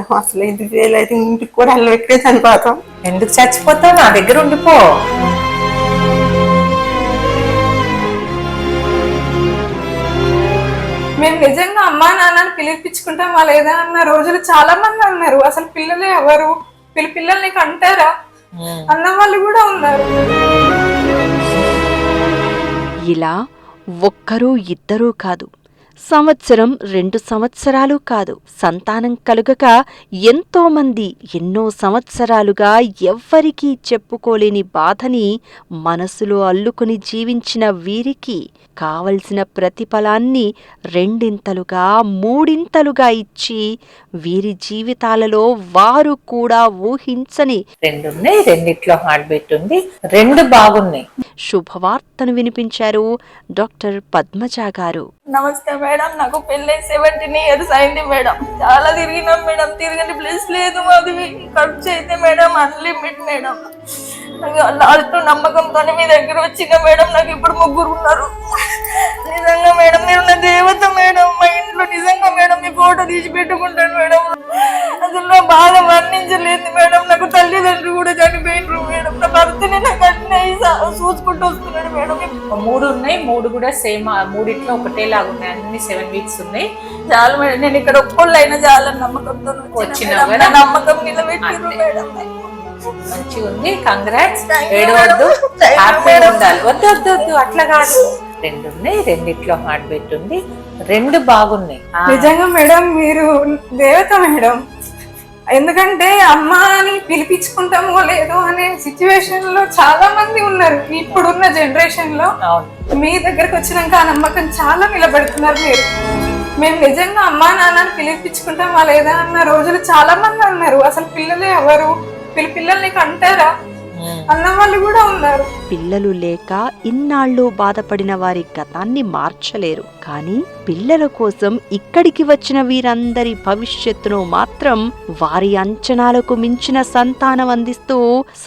Madam. అసలు ఇది fail అయితే ఇంటికి కూడా వెళ్ళబెట్టే చనిపోతాం. ఎందుకు చచ్చిపోతావు? నా దగ్గర ఉండిపో. మేము నిజంగా అమ్మా నాన్నని పిలిపించుకుంటామా లేదా అన్న రోజులు చాలా మంది ఉన్నారు. అసలు పిల్లలు ఎవరు, పిల్లలు నీకు అంటారా అన్న వాళ్ళు కూడా ఉన్నారు. ఇలా ఒక్కరు ఇద్దరూ కాదు, సంవత్సరం 2 సంవత్సరాలు కాదు, సంతానం కలుగక ఎంతోమంది ఎన్నో సంవత్సరాలుగా ఎవ్వరికీ చెప్పుకోలేని బాధని మనసులో అల్లుకుని జీవించిన వీరికి కావలసిన ప్రతిఫలాన్ని 2 3 ఇచ్చి వీరి జీవితాలలో వారు కూడా ఊహించని 2 ఉన్నాయి, 2 హార్ట్ బీట్ ఉంది, 2 బాగున్నాయి. శుభవార్తను వినిపించారు డాక్టర్ పద్మజ గారు. నమస్తే మేడం, నాకు పెళ్ళై 17 years అయింది మేడం. చాలా తిరిగినాం మేడం, తిరగని ప్లేస్ లేదు మాది. ఖర్చు అయితే మేడం అన్లిమిట్ మేడం. లాస్ట్ నమ్మకంతో మీ దగ్గర వచ్చిన మేడం. నాకు ఇప్పుడు 3 ఉన్నారు. నిజంగా మేడం మీరు నా దేవత మేడం. మా ఇంట్లో నిజంగా మేడం మీ ఫోటో తీసి పెట్టుకుంటాను మేడం. అసలు నా బాధ వర్ణించలేదు మేడం. నాకు తల్లిదండ్రులు కూడా చనిపోయినారు మేడం. నా భర్తని నాకు అన్నీ చూసుకుంటూ వస్తున్నాడు మేడం. 3 ఉన్నాయి, 3 కూడా సేమ్. 3 ఒకటేలాగా ఉన్నాయి, అన్ని 7 weeks ఉన్నాయి. చాలు మేడం, నేను ఇక్కడ ఒక్కళ్ళు అయినా చాలని నమ్మకంతో వచ్చినావు కదా, నమ్మకం నిలబెట్టారు మేడం. మంచిగా ఉంది. కంగ్రాట్స్. ఏడవద్దు, హ్యాపీగా ఉండాలి. వద్దు వద్దు వద్దు, అట్లా కాదు. 2 ఉన్నాయి, 2 హార్ట్ బీట్ ఉంది, 2 బాగున్నాయి. నిజంగా మేడం మీరు దేవత మేడం. ఎందుకంటే అమ్మ అని పిలిపించుకుంటామో లేదో అనే సిచ్యువేషన్ లో చాలా మంది ఉన్నారు ఇప్పుడున్న జనరేషన్ లో. మీ దగ్గరకు వచ్చినాక ఆ నమ్మకం చాలా నిలబెడుతున్నారు మీరు. మేము నిజంగా అమ్మా నాన్నని పిలిపించుకుంటామా లేదా అన్న రోజులు చాలా మంది ఉన్నారు. అసలు పిల్లలు ఎవరు, పిల్లలు నీకు అంటారా అన్న వాళ్ళు కూడా ఉన్నారు. పిల్లలు లేక ఇన్నాళ్ళు బాధపడిన వారి గతాన్ని మార్చలేరు, కానీ పిల్లల కోసం ఇక్కడికి వచ్చిన వీరందరి భవిష్యత్తును మాత్రం వారి అంచనాలకు మించిన సంతానం అందిస్తూ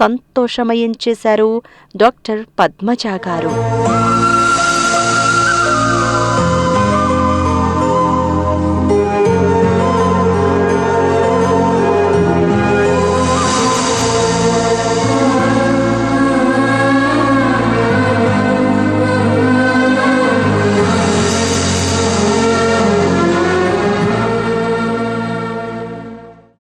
సంతోషమయం చేశారు డాక్టర్ పద్మజ గారు.